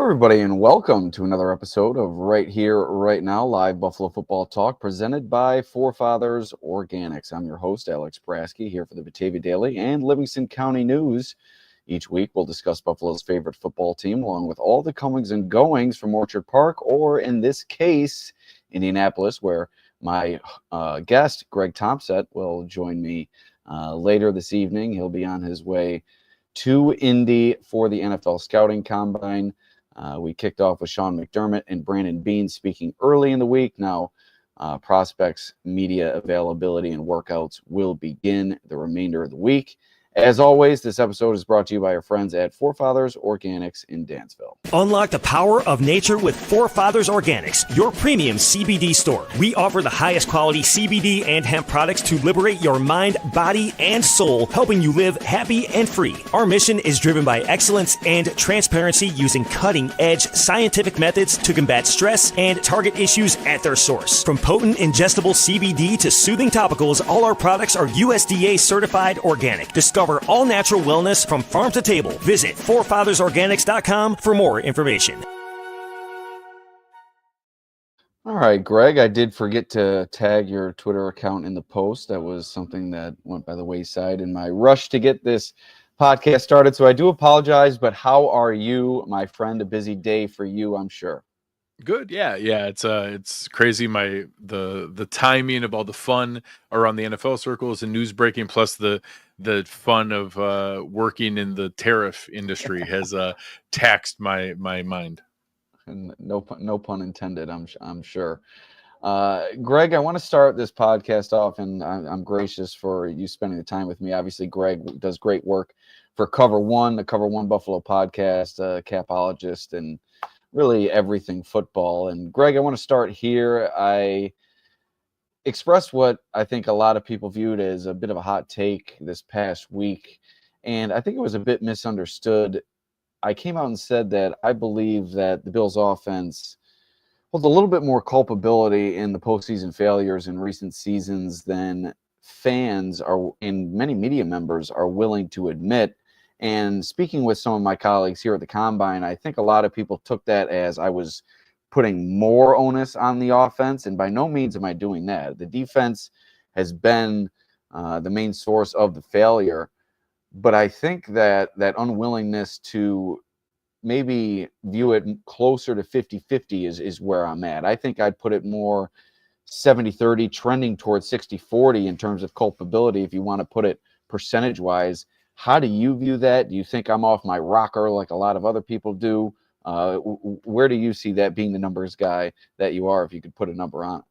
everybody, and welcome to another episode of Right Here, Right Now, live Buffalo football talk presented by Forefathers Organics. I'm your host, Alex Brasky, here for the Batavia Daily and Livingston County News. Each week, we'll discuss Buffalo's favorite football team, along with all the comings and goings from Orchard Park, or in this case, Indianapolis, where my guest, Greg Tompsett, will join me later this evening. He'll be on his way to Indy for the NFL Scouting Combine. We kicked off with Sean McDermott and Brandon Bean speaking early in the week. Now, prospects, media availability, and workouts will begin the remainder of the week. As always, this episode is brought to you by our friends at Forefathers Organics in Dansville. Unlock the power of nature with Forefathers Organics, your premium CBD store. We offer the highest quality CBD and hemp products to liberate your mind, body, and soul, helping you live happy and free. Our mission is driven by excellence and transparency, using cutting-edge scientific methods to combat stress and target issues at their source. From potent ingestible CBD to soothing topicals, all our products are USDA certified organic. Discover all natural wellness from farm to table. Visit forefathersorganics.com for more information. All right, Greg, I did forget to tag your Twitter account in the post. That was something that went by the wayside in my rush to get this podcast started. So I do apologize, but how are you, my friend? A busy day for you, I'm sure. Good. Yeah. It's crazy. The timing of all the fun around the NFL circles and news breaking, plus the fun of working in the tariff industry has taxed my mind. And no pun intended, I'm sure. Greg, I want to start this podcast off, and I'm gracious for you spending the time with me. Obviously, Greg does great work for Cover One, the Cover One Buffalo podcast, capologist, and really everything football. And Greg, I want to start here. I expressed what I think a lot of people viewed as a bit of a hot take this past week, and I think it was a bit misunderstood. I came out and said that I believe that the Bills' offense holds a little bit more culpability in the postseason failures in recent seasons than fans are, and many media members are willing to admit. And speaking with some of my colleagues here at the Combine, I think a lot of people took that as I was putting more onus on the offense, and by no means am I doing that. The defense has been the main source of the failure, but I think that unwillingness to maybe view it closer to 50-50 is where I'm at. I think I'd put it more 70-30, trending towards 60-40 in terms of culpability, if you want to put it percentage-wise. How do you view that? Do you think I'm off my rocker like a lot of other people do? Where do you see that being the numbers guy that you are, if you could put a number on it?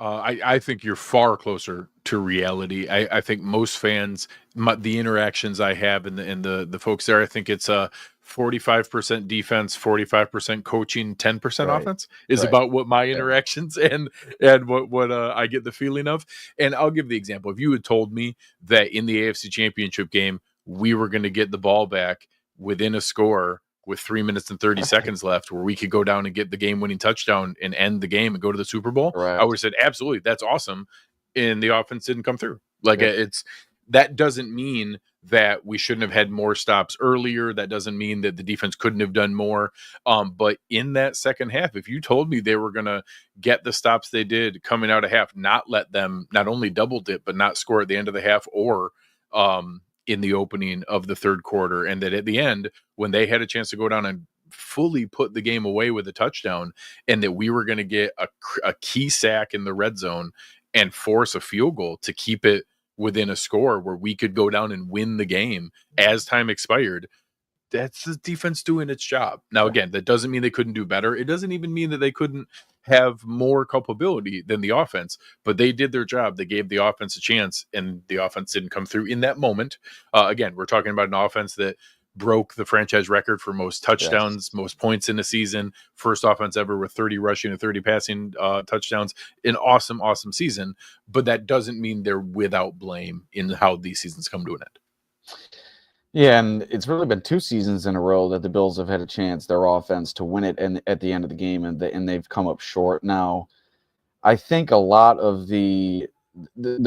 I think you're far closer to reality. I think most fans, the interactions I have and the folks there, I think it's a 45% defense, 45% coaching, 10% offense is about what my interactions and what I get the feeling of. And I'll give the example. If you had told me that in the AFC Championship game we were going to get the ball back within a score with 3 minutes and 30 seconds left, where we could go down and get the game-winning touchdown and end the game and go to the Super Bowl, I would have said, absolutely, that's awesome. And the offense didn't come through. That doesn't mean that we shouldn't have had more stops earlier. That doesn't mean that the defense couldn't have done more. But in that second half, if you told me they were going to get the stops they did coming out of half, not let them not only double dip, but not score at the end of the half or in the opening of the third quarter, and that at the end, when they had a chance to go down and fully put the game away with a touchdown, and that we were going to get a key sack in the red zone and force a field goal to keep it within a score where we could go down and win the game as time expired, that's the defense doing its job. Now, again, that doesn't mean they couldn't do better. It doesn't even mean that they couldn't have more culpability than the offense, but they did their job. They gave the offense a chance, and the offense didn't come through in that moment. Again, we're talking about an offense that broke the franchise record for most touchdowns, most points in a season, first offense ever with 30 rushing and 30 passing touchdowns. An awesome, awesome season, but that doesn't mean they're without blame in how these seasons come to an end. Yeah, and it's really been 2 seasons in a row that the Bills have had a chance, their offense, to win it and at the end of the game, and they've come up short. Now, I think a lot of the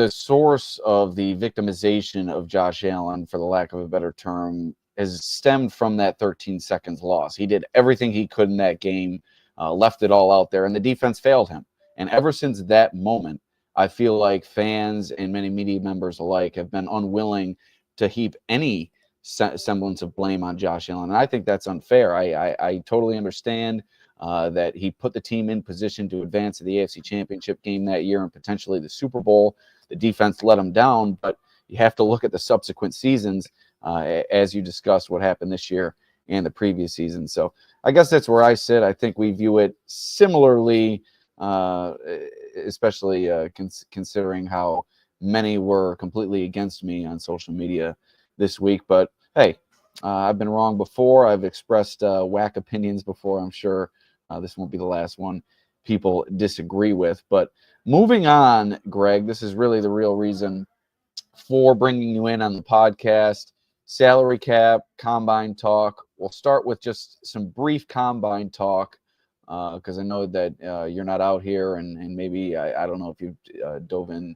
source of the victimization of Josh Allen, for the lack of a better term, has stemmed from that 13 seconds loss. He did everything he could in that game, left it all out there, and the defense failed him. And ever since that moment, I feel like fans and many media members alike have been unwilling to heap any semblance of blame on Josh Allen. And I think that's unfair. I totally understand that he put the team in position to advance to the AFC Championship game that year and potentially the Super Bowl. The defense let him down, but you have to look at the subsequent seasons, as you discussed what happened this year and the previous season. So I guess that's where I sit. I think we view it similarly, especially considering how many were completely against me on social media this week. But hey, I've been wrong before. I've expressed whack opinions before. I'm sure this won't be the last one people disagree with. But moving on, Greg, this is really the real reason for bringing you in on the podcast. Salary cap, combine talk. We'll start with just some brief combine talk because I know that you're not out here, and maybe I don't know if you've dove in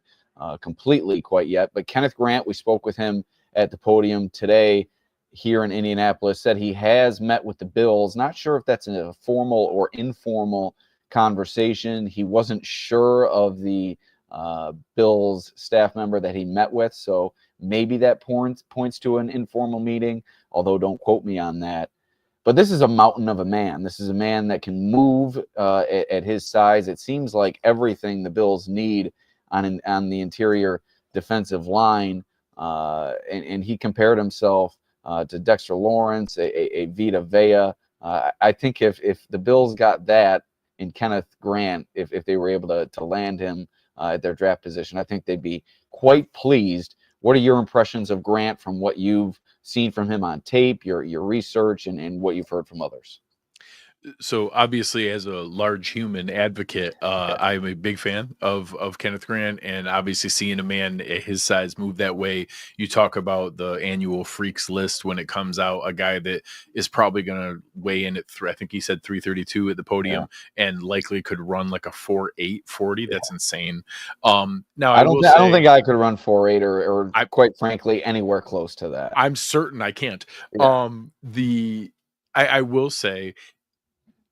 completely quite yet. But Kenneth Grant, we spoke with him at the podium today here in Indianapolis, said he has met with the Bills. Not sure if that's a formal or informal conversation. He wasn't sure of the Bills staff member that he met with, so maybe that points to an informal meeting, although don't quote me on that. But this is a mountain of a man. This is a man that can move at his size. It seems like everything the Bills need on the interior defensive line, and he compared himself to Dexter Lawrence, a Vita Vea. I think if the Bills got that in Kenneth Grant, if they were able to land him at their draft position, I think they'd be quite pleased. What are your impressions of Grant from what you've seen from him on tape, your research, and what you've heard from others? So obviously, as a large human advocate, I'm a big fan of Kenneth Grant, and obviously seeing a man at his size move that way. You talk about the annual freaks list when it comes out, a guy that is probably going to weigh in at I think he said 332 at the podium, and likely could run like a 4.8 40. That's insane. Now I don't think I could run 4.8 or quite frankly anywhere close to that. I'm certain I can't. Yeah. I will say,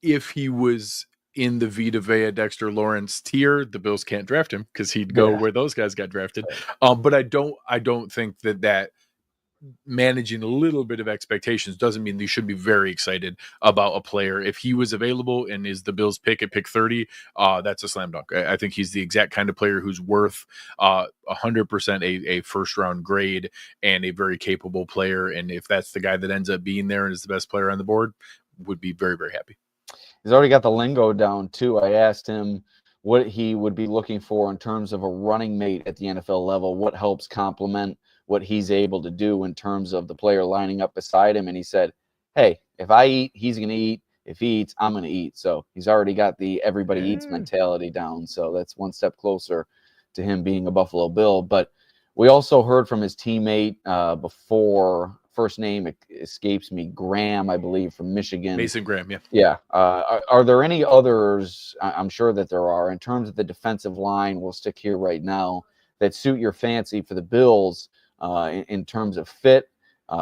if he was in the Vita Vea, Dexter Lawrence tier, the Bills can't draft him because he'd go where those guys got drafted. But I don't think that managing a little bit of expectations doesn't mean you should be very excited about a player. If he was available and is the Bills pick at pick 30, that's a slam dunk. I think he's the exact kind of player who's worth 100% a first round grade and a very capable player. And if that's the guy that ends up being there and is the best player on the board, would be very, very happy. He's already got the lingo down too. I asked him what he would be looking for in terms of a running mate at the NFL level, what helps complement what he's able to do in terms of the player lining up beside him. And he said, hey, if I eat, he's going to eat. If he eats, I'm going to eat. So he's already got the everybody eats mentality down. So that's one step closer to him being a Buffalo Bill. But we also heard from his teammate before, first name escapes me, Graham, I believe, from Michigan. Mason Graham, yeah. Yeah. Are there any others, I'm sure that there are, in terms of the defensive line, we'll stick here right now, that suit your fancy for the Bills in terms of fit,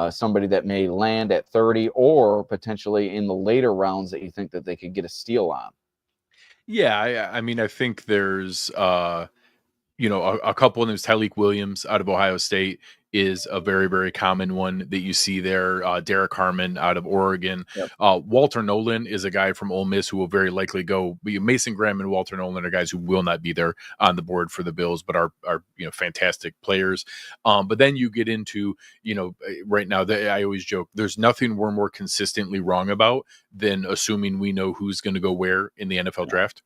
somebody that may land at 30 or potentially in the later rounds that you think that they could get a steal on? Yeah, I mean, I think there's a couple of them. Tyleik Williams out of Ohio State is a very, very common one that you see there. Derek Harmon out of Oregon. Yep. Walter Nolan is a guy from Ole Miss who will very likely go. Mason Graham and Walter Nolan are guys who will not be there on the board for the Bills, but are fantastic players. But then you get into, right now, I always joke, there's nothing we're more consistently wrong about than assuming we know who's going to go where in the NFL draft.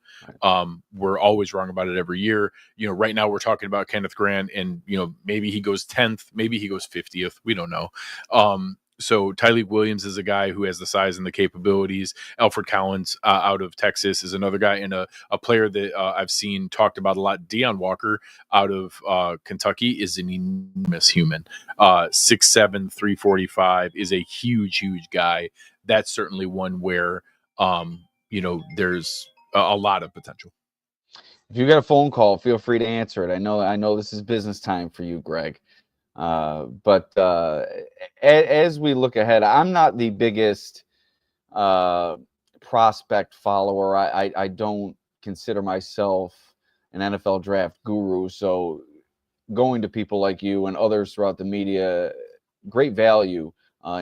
We're always wrong about it every year. Right now we're talking about Kenneth Grant, and maybe he goes 10th, maybe he goes 50th. We don't know. So Tyleik Williams is a guy who has the size and the capabilities. Alfred Collins out of Texas is another guy, and a player that I've seen talked about a lot. Deion Walker out of Kentucky is an enormous human. 6'7", 345 is a huge, huge guy. That's certainly one where there's a lot of potential. If you get a phone call, feel free to answer it. I know this is business time for you, Greg. As we look ahead, I'm not the biggest prospect follower. I don't consider myself an NFL draft guru. So going to people like you and others throughout the media, great value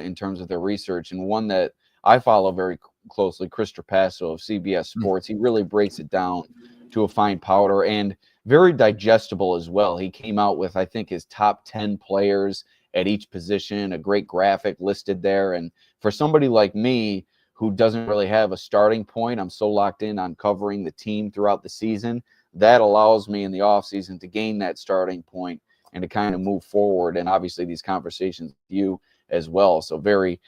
in terms of their research. And one that I follow very closely, Chris Trapasso of CBS Sports. He really breaks it down to a fine powder and very digestible as well. He came out with, I think, his top 10 players at each position, a great graphic listed there. And for somebody like me who doesn't really have a starting point, I'm so locked in on covering the team throughout the season, that allows me in the offseason to gain that starting point and to kind of move forward. And obviously these conversations with you as well. So very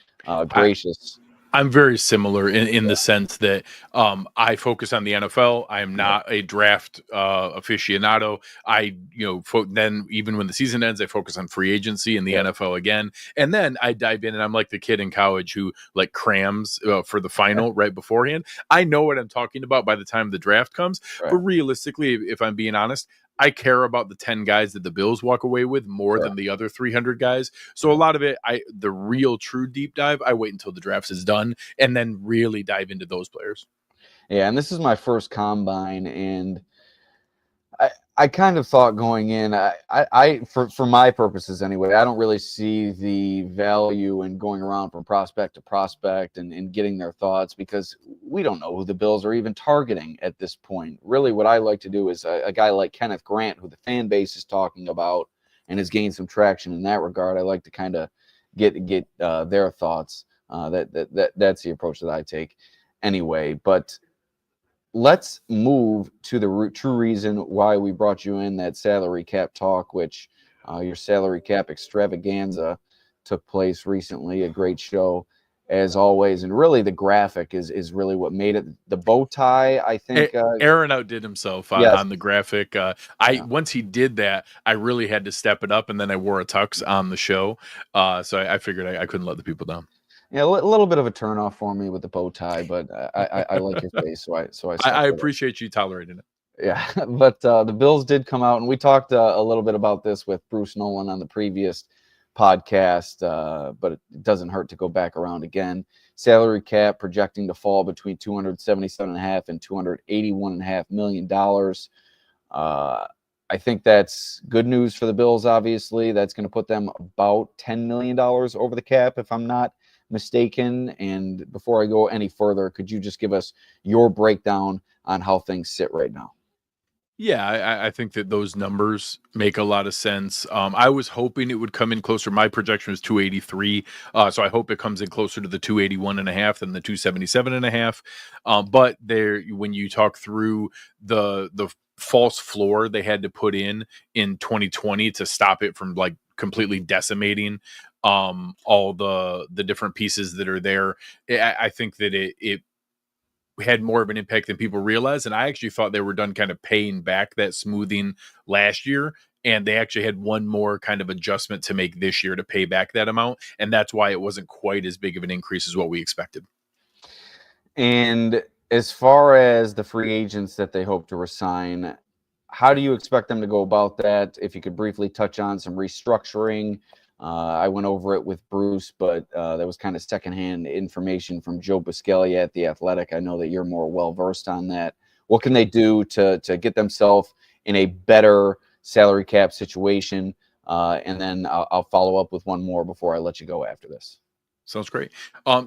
gracious. I'm very similar in the sense that I focus on the NFL. I am not a draft aficionado. Then even when the season ends, I focus on free agency and the NFL again. And then I dive in and I'm like the kid in college who like crams for the final right beforehand. I know what I'm talking about by the time the draft comes. Right. But realistically, if I'm being honest, I care about the 10 guys that the Bills walk away with more than the other 300 guys. So a lot of it, the real true deep dive, I wait until the draft is done and then really dive into those players. Yeah, and this is my first combine, and I kind of thought going in, for my purposes anyway, I don't really see the value in going around from prospect to prospect and getting their thoughts, because we don't know who the Bills are even targeting at this point. Really, what I like to do is a guy like Kenneth Grant, who the fan base is talking about and has gained some traction in that regard. I like to kind of get their thoughts. That's the approach that I take anyway. But let's move to the true reason why we brought you in, that salary cap talk, which your salary cap extravaganza took place recently. A great show, as always. And really, the graphic is really what made it. The bow tie, I think. Aaron outdid himself on the graphic. Once he did that, I really had to step it up, and then I wore a tux on the show. So I figured I couldn't let the people down. Yeah, a little bit of a turnoff for me with the bow tie, but I like your face, so I appreciate you tolerating it. Yeah, but the Bills did come out, and we talked a little bit about this with Bruce Nolan on the previous podcast, but it doesn't hurt to go back around again. Salary cap projecting to fall between $277.5 and $281.5 million. I think that's good news for the Bills. Obviously, that's going to put them about $10 million over the cap, if I'm not mistaken. And before I go any further, could you just give us your breakdown on how things sit right now? Yeah, I think that those numbers make a lot of sense. I was hoping it would come in closer. My projection was 283. So I hope it comes in closer to the 281.5 than the 277.5. But there, when you talk through the false floor they had to put in 2020 to stop it from like completely decimating all the different pieces that are there, I think that it had more of an impact than people realize. And I actually thought they were done kind of paying back that smoothing last year. And they actually had one more kind of adjustment to make this year to pay back that amount. And that's why it wasn't quite as big of an increase as what we expected. And as far as the free agents that they hope to resign, how do you expect them to go about that? If you could briefly touch on some restructuring. I went over it with Bruce, but that was kind of secondhand information from Joe Buscaglia at The Athletic. I know that you're more well-versed on that. What can they do to get themselves in a better salary cap situation? And then I'll follow up with one more before I let you go after this. Sounds great.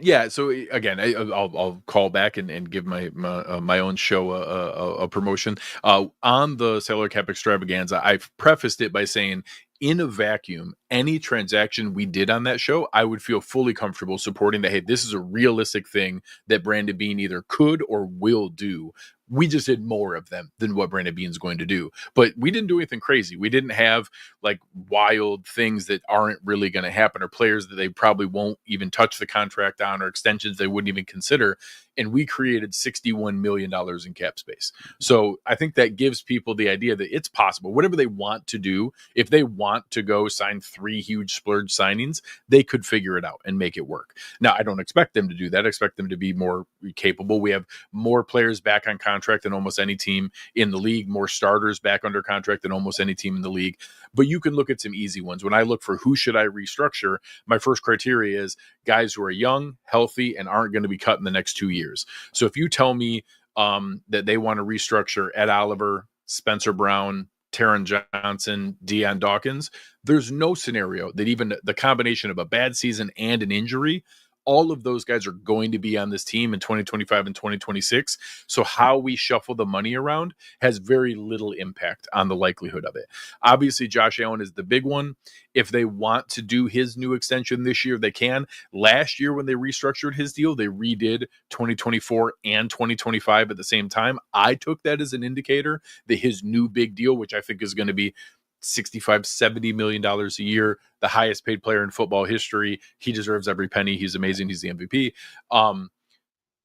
Yeah. So again, I'll call back and give my own show a promotion on the salary cap extravaganza. I've prefaced it by saying, in a vacuum, any transaction we did on that show, I would feel fully comfortable supporting that. Hey, this is a realistic thing that Brandon Beane either could or will do. We just did more of them than what Brandon Beane's going to do. But we didn't do anything crazy. We didn't have like wild things that aren't really going to happen, or players that they probably won't even touch the contract on, or extensions they wouldn't even consider. And we created $61 million in cap space. So I think that gives people the idea that it's possible. Whatever they want to do, if they want to go sign 3 huge splurge signings, they could figure it out and make it work. Now, I don't expect them to do that. I expect them to be more capable. We have more players back on contract contract than almost any team in the league, more starters back under contract than almost any team in the league. But you can look at some easy ones. When I look for who should I restructure, my first criteria is guys who are young, healthy, and aren't going to be cut in the next 2 years. So if you tell me that they want to restructure Ed Oliver, Spencer Brown, Taron Johnson, Deion Dawkins, there's no scenario that even the combination of a bad season and an injury, all of those guys are going to be on this team in 2025 and 2026. So how we shuffle the money around has very little impact on the likelihood of it. Obviously, Josh Allen is the big one. If they want to do his new extension this year, they can. Last year, when they restructured his deal, they redid 2024 and 2025 at the same time. I took that as an indicator that his new big deal, which I think is going to be $65-70 million a year, the highest paid player in football history. He deserves every penny. He's amazing. He's the MVP.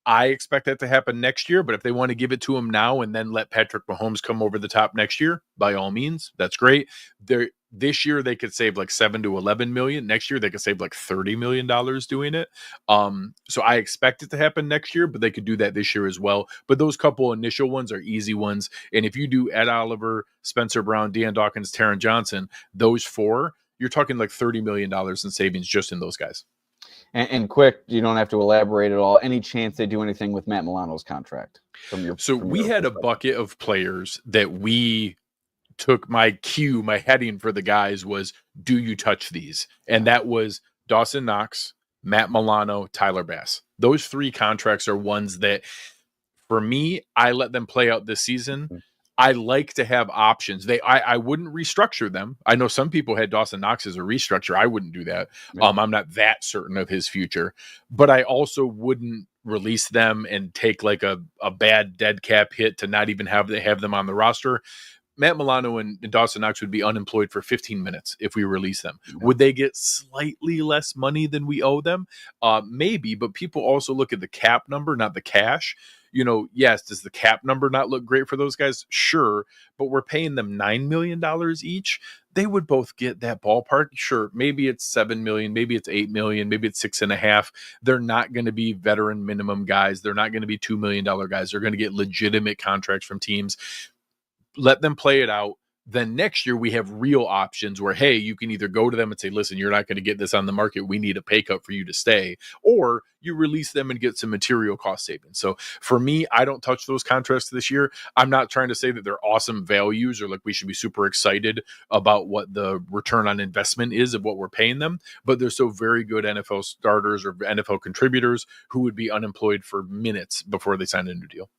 I expect that to happen next year, but if they want to give it to him now and then let Patrick Mahomes come over the top next year, by all means, that's great. This year they could save like $7 to $11 million. Next year they could save like $30 million doing it. So I expect it to happen next year, but they could do that this year as well. But those couple initial ones are easy ones. And if you do Ed Oliver, Spencer Brown, Deion Dawkins, Taron Johnson, those four, you're talking like $30 million in savings just in those guys. And quick, you don't have to elaborate at all. Any chance they do anything with Matt Milano's contract? We had a bucket of players that we took. My heading for the guys was, do you touch these? And that was Dawson Knox, Matt Milano, Tyler Bass. Those three contracts are ones that, for me, I let them play out this season. Mm-hmm. I like to have options. I wouldn't restructure them. I know some people had Dawson Knox as a restructure. I wouldn't do that. Yeah. I'm not that certain of his future, but I also wouldn't release them and take like a bad dead cap hit to not even have them on the roster. Matt Milano and Dawson Knox would be unemployed for 15 minutes if we release them. Yeah. Would they get slightly less money than we owe them? Maybe, but people also look at the cap number, not the cash. Yes, does the cap number not look great for those guys? Sure, but we're paying them $9 million each. They would both get that ballpark. Sure, maybe it's $7 million, maybe it's $8 million, maybe it's $6.5 million. They're not going to be veteran minimum guys. They're not going to be $2 million guys. They're going to get legitimate contracts from teams. Let them play it out. Then next year we have real options where, hey, you can either go to them and say, listen, you're not going to get this on the market. We need a pay cut for you to stay. Or you release them and get some material cost savings. So for me, I don't touch those contracts this year. I'm not trying to say that they're awesome values or like we should be super excited about what the return on investment is of what we're paying them. But they're so very good NFL starters or NFL contributors who would be unemployed for minutes before they sign a new deal.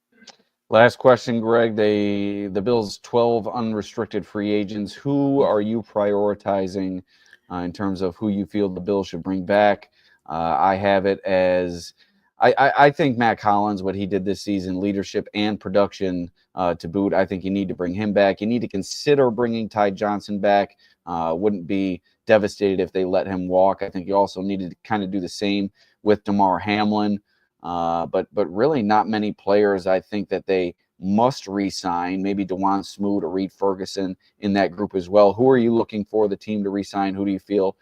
Last question, Greg. The Bills' 12 unrestricted free agents. Who are you prioritizing in terms of who you feel the Bills should bring back? I have it as I think Matt Collins, what he did this season, leadership and production to boot. I think you need to bring him back. You need to consider bringing Ty Johnson back. Wouldn't be devastated if they let him walk. I think you also need to kind of do the same with Damar Hamlin. But really not many players I think that they must re-sign. Maybe DeJuan Smoot or Reed Ferguson in that group as well. Who are you looking for the team to re-sign? Who do you feel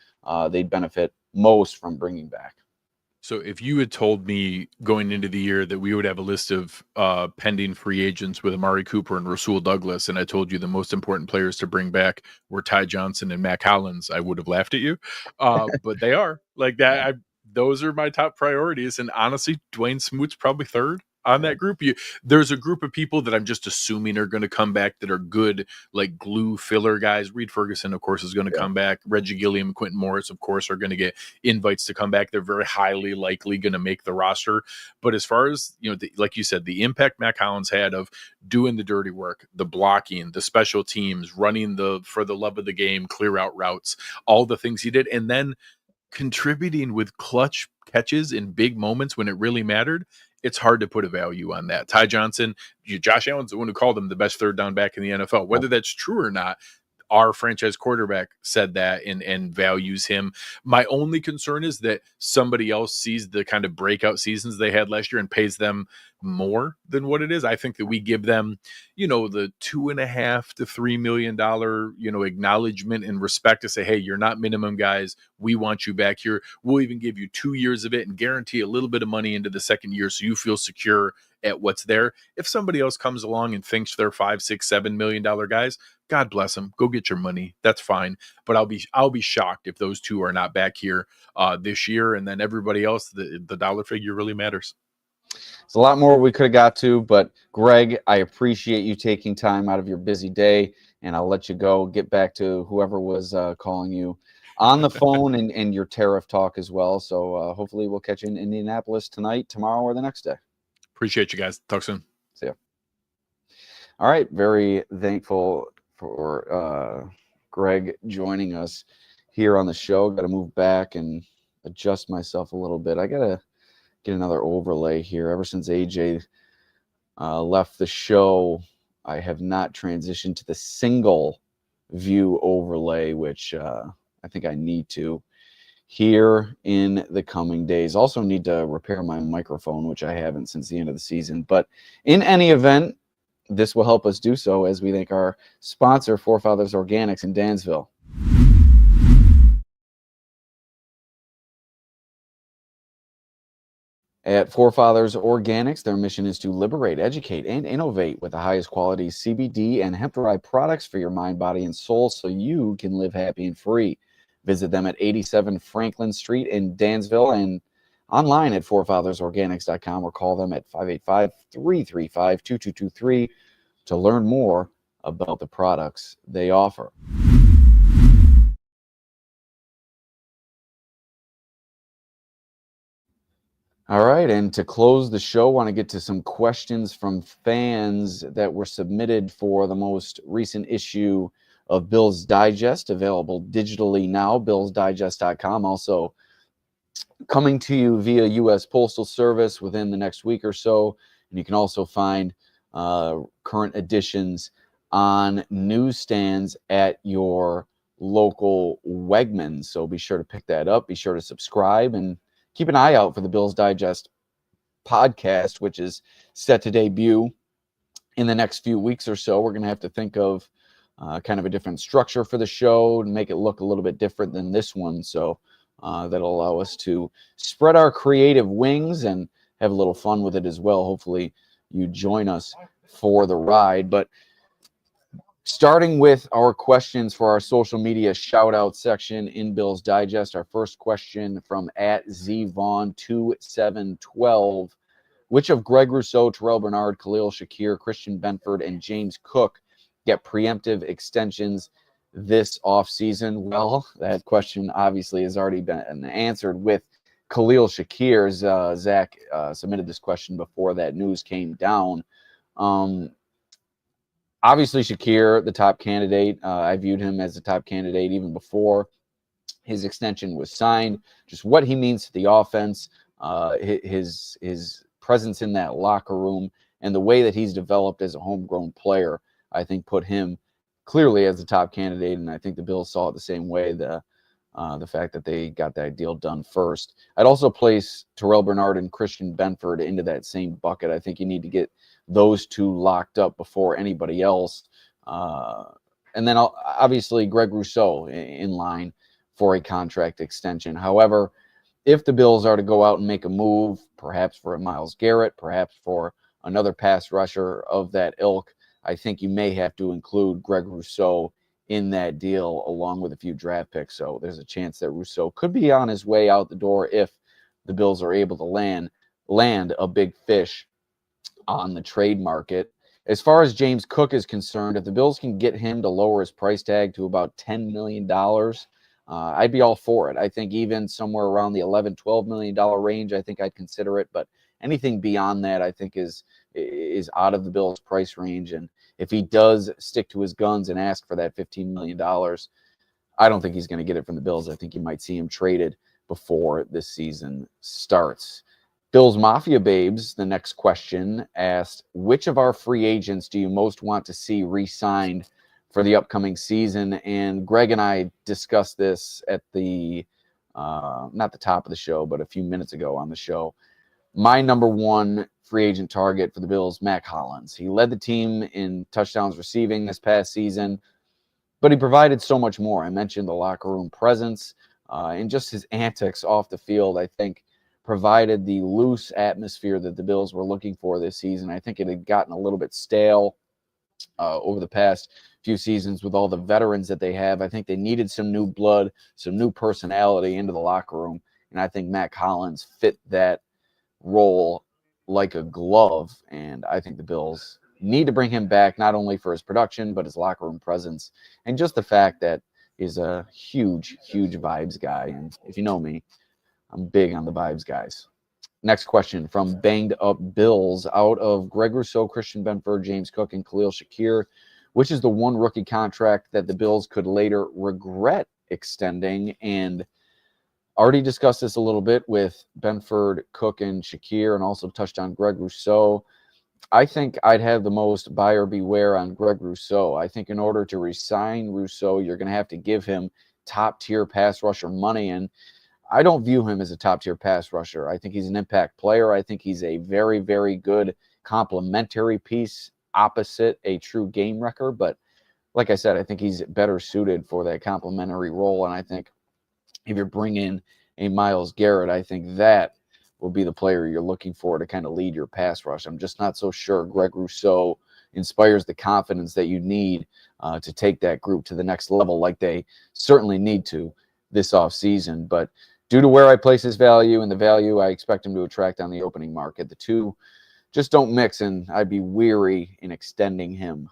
they'd benefit most from bringing back? So if you had told me going into the year that we would have a list of pending free agents with Amari Cooper and Rasul Douglas, and I told you the most important players to bring back were Ty Johnson and Matt Collins, I would have laughed at you. But they are like that. Those are my top priorities. And honestly, Dwayne Smoot's probably third on that group. There's a group of people that I'm just assuming are going to come back that are good, like glue filler guys. Reed Ferguson, of course, is going to come back. Reggie Gilliam and Quentin Morris, of course, are going to get invites to come back. They're very highly likely going to make the roster. But as far as, like you said, the impact Matt Collins had of doing the dirty work, the blocking, the special teams, running for the love of the game, clear out routes, all the things he did. And then contributing with clutch catches in big moments when it really mattered, it's hard to put a value on that. Ty Johnson, Josh Allen's the one who called him the best third down back in the NFL. Whether that's true or not, our franchise quarterback said that and values him. My only concern is that somebody else sees the kind of breakout seasons they had last year and pays them more than what it is. I think that we give them, the $2.5 to $3 million, acknowledgement and respect to say, hey, you're not minimum guys. We want you back here. We'll even give you 2 years of it and guarantee a little bit of money into the second year so you feel secure at what's there. If somebody else comes along and thinks they're $5, $6, $7 million guys, God bless them. Go get your money. That's fine. But I'll be shocked if those two are not back here this year. And then everybody else, the dollar figure really matters. It's a lot more we could have got to, but Greg, I appreciate you taking time out of your busy day, and I'll let you go. Get back to whoever was calling you on the phone and your tariff talk as well. So hopefully we'll catch you in Indianapolis tonight, tomorrow, or the next day. Appreciate you guys. Talk soon. See ya. All right. Very thankful for Greg joining us here on the show. Got to move back and adjust myself a little bit. I got to get another overlay here. Ever since AJ left the show, I have not transitioned to the single view overlay, which I think I need to here in the coming days. Also need to repair my microphone, which I haven't since the end of the season. But in any event, this will help us do so as we thank our sponsor, Forefathers Organics in Dansville. At Forefathers Organics, their mission is to liberate, educate, and innovate with the highest quality CBD and hemp-derived products for your mind, body, and soul so you can live happy and free. Visit them at 87 Franklin Street in Dansville and online at forefathersorganics.com or call them at 585-335-2223 to learn more about the products they offer. All right, and to close the show, I want to get to some questions from fans that were submitted for the most recent issue of Bills Digest, available digitally now, billsdigest.com. Also coming to you via U.S. Postal Service within the next week or so. And you can also find current editions on newsstands at your local Wegmans. So be sure to pick that up. Be sure to subscribe and keep an eye out for the Bills Digest podcast, which is set to debut in the next few weeks or so. We're going to have to think of kind of a different structure for the show to make it look a little bit different than this one. So that'll allow us to spread our creative wings and have a little fun with it as well. Hopefully you join us for the ride. But starting with our questions for our social media shout-out section in Bills Digest, our first question from @ZVaughn2712. Which of Greg Rousseau, Terrell Bernard, Khalil Shakir, Christian Benford, and James Cook get preemptive extensions this offseason? Well, that question obviously has already been answered with Khalil Shakir's. Zach submitted this question before that news came down. Obviously, Shakir, the top candidate. I viewed him as the top candidate even before his extension was signed. Just what he means to the offense, his presence in that locker room, and the way that he's developed as a homegrown player, I think put him clearly as the top candidate. And I think the Bills saw it the same way. The fact that they got that deal done first. I'd also place Terrell Bernard and Christian Benford into that same bucket. I think you need to get those two locked up before anybody else. And then obviously Greg Rousseau in line for a contract extension. However, if the Bills are to go out and make a move, perhaps for a Myles Garrett, perhaps for another pass rusher of that ilk, I think you may have to include Greg Rousseau in that deal along with a few draft picks. So there's a chance that Rousseau could be on his way out the door if the Bills are able to land a big fish on the trade market. As far as James Cook is concerned, if the Bills can get him to lower his price tag to about $10 million, I'd be all for it. I think even somewhere around the $11-12 million range, I think I'd consider it. But anything beyond that, I think is out of the Bills' price range. And if he does stick to his guns and ask for that $15 million, I don't think he's going to get it from the Bills. I think you might see him traded before this season starts. Bills Mafia Babes, the next question, asked, which of our free agents do you most want to see re-signed for the upcoming season? And Greg and I discussed this at the, not the top of the show, but a few minutes ago on the show. my number one free agent target for the Bills, Mac Hollins. He led the team in touchdowns receiving this past season, but he provided so much more. I mentioned the locker room presence and just his antics off the field, I think, provided the loose atmosphere that the Bills were looking for this season. I think it had gotten a little bit stale over the past few seasons with all the veterans that they have. I think they needed some new blood, some new personality into the locker room, and I think Mac Hollins fit that role like a glove, and I think the Bills need to bring him back, not only for his production, but his locker room presence, and just the fact that he's a huge vibes guy. And if you know me, I'm big on the vibes guys. Next question from Banged Up Bills. Out of Greg Rousseau, Christian Benford, James Cook, and Khalil Shakir, which is the one rookie contract that the Bills could later regret extending? And already discussed this a little bit with Benford, Cook, and Shakir, and also touched on Greg Rousseau. I think I'd have the most buyer beware on Greg Rousseau. I think in order to re-sign Rousseau, you're going to have to give him top-tier pass rusher money, and I don't view him as a top-tier pass rusher. I think he's an impact player. I think he's a very, very good complementary piece opposite a true game wrecker. But like I said, I think he's better suited for that complementary role, and I think if you're bringing a Myles Garrett, I think that will be the player you're looking for to kind of lead your pass rush. I'm just not so sure Greg Rousseau inspires the confidence that you need to take that group to the next level like they certainly need to this offseason. But due to where I place his value and the value I expect him to attract on the opening market, the two just don't mix, and I'd be weary in extending him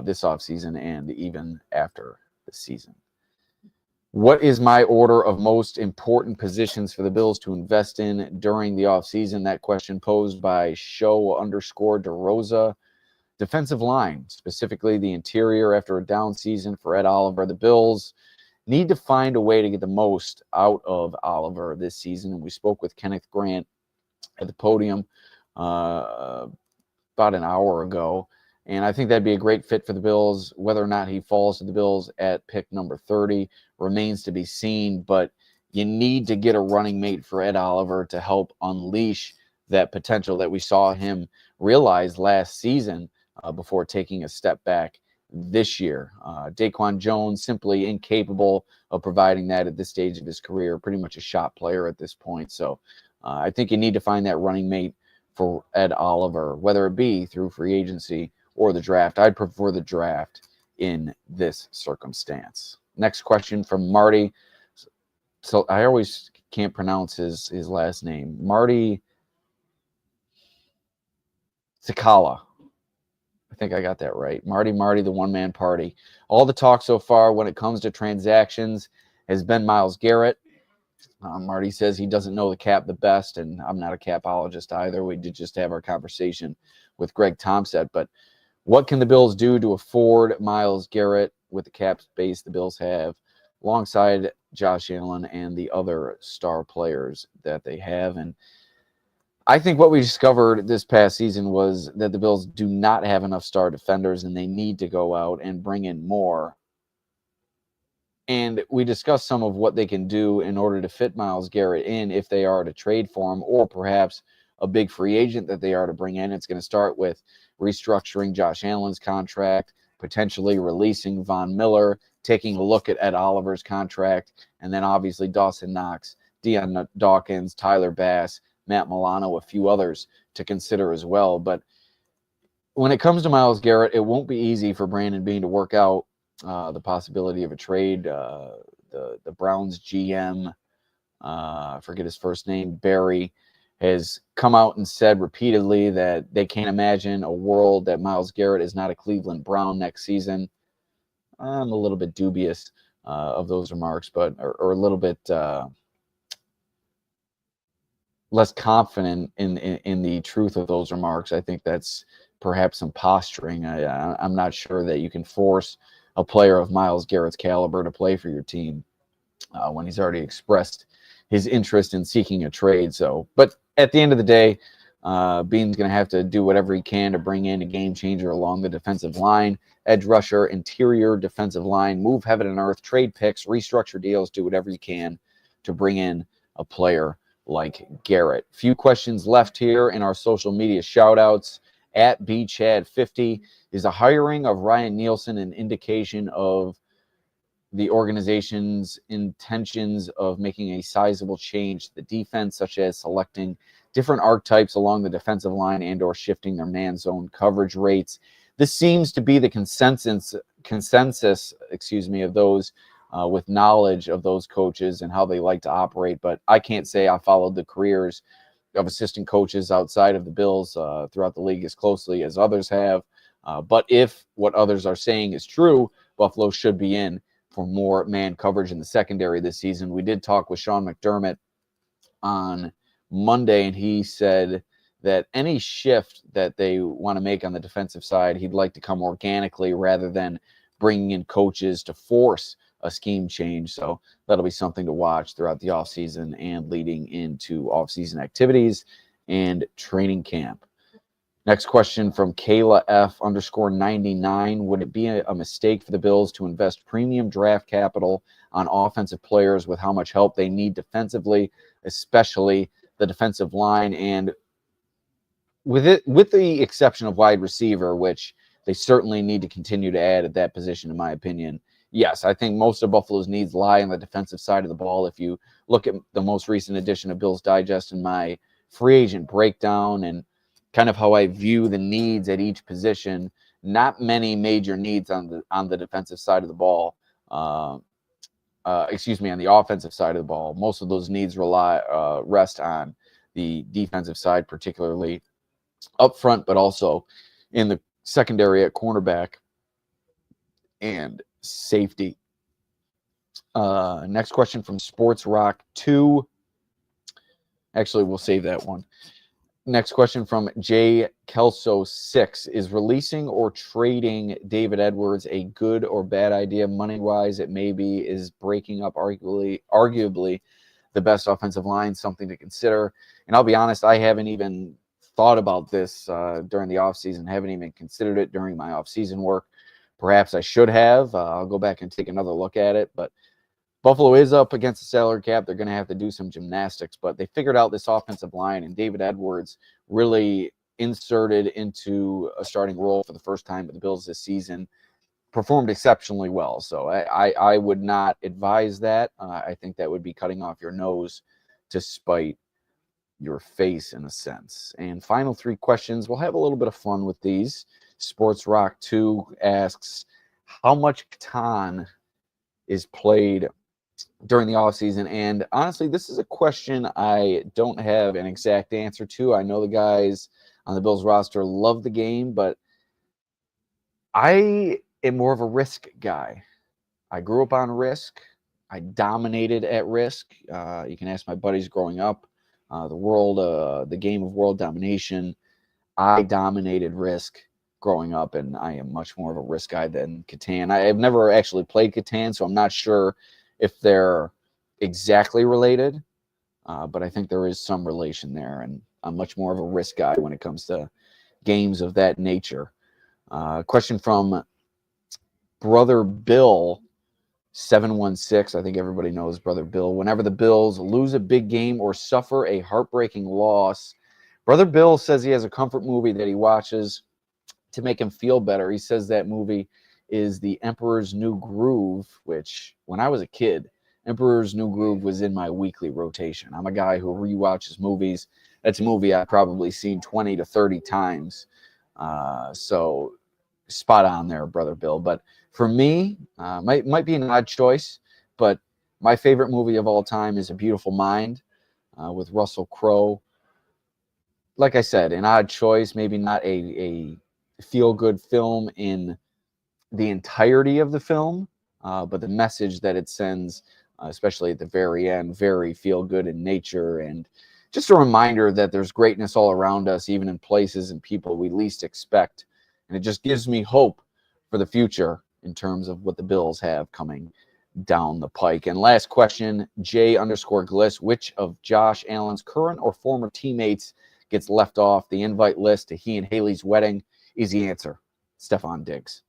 this offseason and even after the season. What is my order of most important positions for the Bills to invest in during the offseason? That question posed by show_DeRosa. Defensive line, specifically the interior after a down season for Ed Oliver. The Bills need to find a way to get the most out of Oliver this season. And we spoke with Kenneth Grant at the podium about an hour ago. And I think that'd be a great fit for the Bills. Whether or not he falls to the Bills at pick number 30 remains to be seen. But you need to get a running mate for Ed Oliver to help unleash that potential that we saw him realize last season before taking a step back this year. Daquan Jones simply incapable of providing that at this stage of his career. Pretty much a shot player at this point. So I think you need to find that running mate for Ed Oliver, whether it be through free agency or the draft. I'd prefer the draft in this circumstance. Next question from Marty. So I always can't pronounce his last name. Marty Sakala. I think I got that right. Marty, the one-man party. All the talk so far when it comes to transactions has been Myles Garrett. Marty says he doesn't know the cap the best, and I'm not a capologist either. We did just have our conversation with Greg Tompsett, but what can the Bills do to afford Myles Garrett with the cap space the Bills have alongside Josh Allen and the other star players that they have? And I think what we discovered this past season was that the Bills do not have enough star defenders, and they need to go out and bring in more. And we discussed some of what they can do in order to fit Myles Garrett in if they are to trade for him, or perhaps a big free agent that they are to bring in. It's going to start with restructuring Josh Allen's contract, potentially releasing Von Miller, taking a look at Ed Oliver's contract, and then obviously Dawson Knox, Deion Dawkins, Tyler Bass, Matt Milano, a few others to consider as well. But when it comes to Myles Garrett, it won't be easy for Brandon Beane to work out the possibility of a trade. The Browns GM, I forget his first name, Barry, has come out and said repeatedly that they can't imagine a world that Myles Garrett is not a Cleveland Brown next season. I'm a little bit dubious of those remarks, but or a little bit less confident in the truth of those remarks. I think that's perhaps some posturing. I'm not sure that you can force a player of Myles Garrett's caliber to play for your team when he's already expressed his interest in seeking a trade. So, but at the end of the day, Beane's going to have to do whatever he can to bring in a game changer along the defensive line, edge rusher, interior defensive line, move heaven and earth, trade picks, restructure deals, do whatever you can to bring in a player like Garrett. Few questions left here in our social media shout-outs. At BChad50, is the hiring of Ryan Nielsen an indication of the organization's intentions of making a sizable change to the defense, such as selecting different archetypes along the defensive line and or shifting their man zone coverage rates? This seems to be the consensus, of those with knowledge of those coaches and how they like to operate. But I can't say I followed the careers of assistant coaches outside of the Bills throughout the league as closely as others have. But if what others are saying is true, Buffalo should be in for more man coverage in the secondary this season. We did talk with Sean McDermott on Monday, and he said that any shift that they want to make on the defensive side, he'd like to come organically rather than bringing in coaches to force a scheme change. So that'll be something to watch throughout the offseason and leading into offseason activities and training camp. Next question from Kayla F_99. Would it be a mistake for the Bills to invest premium draft capital on offensive players with how much help they need defensively, especially the defensive line? And with the exception of wide receiver, which they certainly need to continue to add at that position, in my opinion, yes, I think most of Buffalo's needs lie on the defensive side of the ball. If you look at the most recent edition of Bills Digest and my free agent breakdown and kind of how I view the needs at each position, not many major needs on the defensive side of the ball. On the offensive side of the ball. Most of those needs rest on the defensive side, particularly up front, but also in the secondary at cornerback and safety. Next question from Sports Rock 2. Actually, we'll save that one. Next question from J. Kelso 6. Is releasing or trading David Edwards a good or bad idea money-wise? It maybe is breaking up arguably the best offensive line, something to consider. And I'll be honest, I haven't even thought about this during the offseason, haven't even considered it during my offseason work. Perhaps I should have. I'll go back and take another look at it. But Buffalo is up against the salary cap. They're going to have to do some gymnastics, but they figured out this offensive line, and David Edwards really inserted into a starting role for the first time with the Bills this season, performed exceptionally well. So I would not advise that. I think that would be cutting off your nose to spite your face in a sense. And final three questions. We'll have a little bit of fun with these. Sports Rock 2 asks, how much Catan is played during the offseason? And honestly, this is a question I don't have an exact answer to. I know the guys on the Bills roster love the game, but I am more of a risk guy. I grew up on risk. I dominated at risk. You can ask my buddies growing up. The game of world domination. I dominated risk growing up, and I am much more of a risk guy than Catan. I have never actually played Catan, so I'm not sure if they're exactly related, but I think there is some relation there, and I'm much more of a risk guy when it comes to games of that nature. Question from Brother Bill 716. I think everybody knows Brother Bill. Whenever the Bills lose a big game or suffer a heartbreaking loss, Brother Bill says he has a comfort movie that he watches to make him feel better. He says that movie is The Emperor's New Groove, which when I was a kid, Emperor's New Groove was in my weekly rotation. I'm a guy who rewatches movies. That's a movie I've probably seen 20 to 30 times. So spot on there, Brother Bill. But for me, might be an odd choice, but my favorite movie of all time is A Beautiful Mind with Russell Crowe. Like I said, an odd choice, maybe not a feel-good film in the entirety of the film, but the message that it sends, especially at the very end, very feel-good in nature, and just a reminder that there's greatness all around us, even in places and people we least expect. And it just gives me hope for the future in terms of what the Bills have coming down the pike. And last question, J_Gliss, which of Josh Allen's current or former teammates gets left off the invite list to he and Haley's wedding? Easy answer, Stephon Diggs.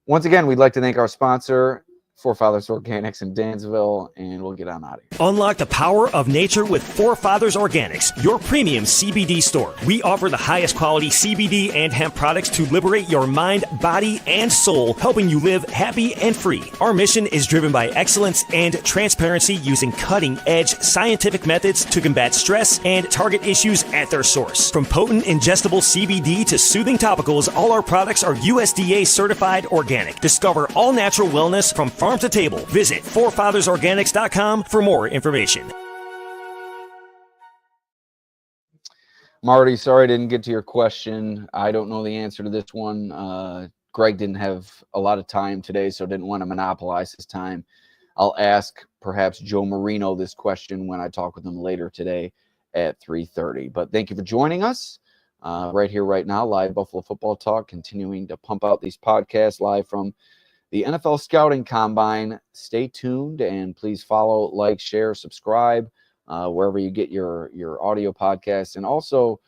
Once again, we'd like to thank our sponsor, Forefathers Organics in Dansville, and we'll get on out of here. Unlock the power of nature with Forefathers Organics, your premium CBD store. We offer the highest quality CBD and hemp products to liberate your mind, body, and soul, helping you live happy and free. Our mission is driven by excellence and transparency, using cutting-edge scientific methods to combat stress and target issues at their source. From potent ingestible CBD to soothing topicals, all our products are USDA certified organic. Discover all natural wellness from farm to table. Visit forefathersorganics.com for more information. Marty, sorry I didn't get to your question. I don't know the answer to this one. Greg didn't have a lot of time today, so didn't want to monopolize his time. I'll ask perhaps Joe Marino this question when I talk with him later today at 3:30. But thank you for joining us right here, right now, live Buffalo Football Talk, continuing to pump out these podcasts live from the NFL Scouting Combine. Stay tuned, and please follow, like, share, subscribe wherever you get your audio podcasts, and also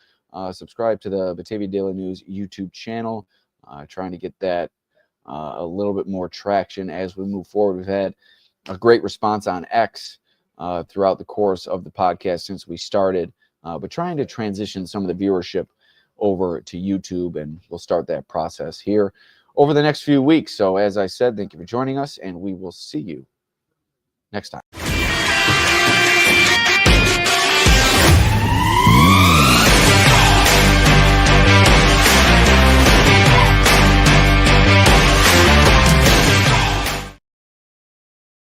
subscribe to the Batavia Daily News YouTube channel. Trying to get that a little bit more traction as we move forward. We've had a great response on X throughout the course of the podcast since we started, but trying to transition some of the viewership over to YouTube, and we'll start that process here over the next few weeks. So as I said, thank you for joining us, and we will see you next time.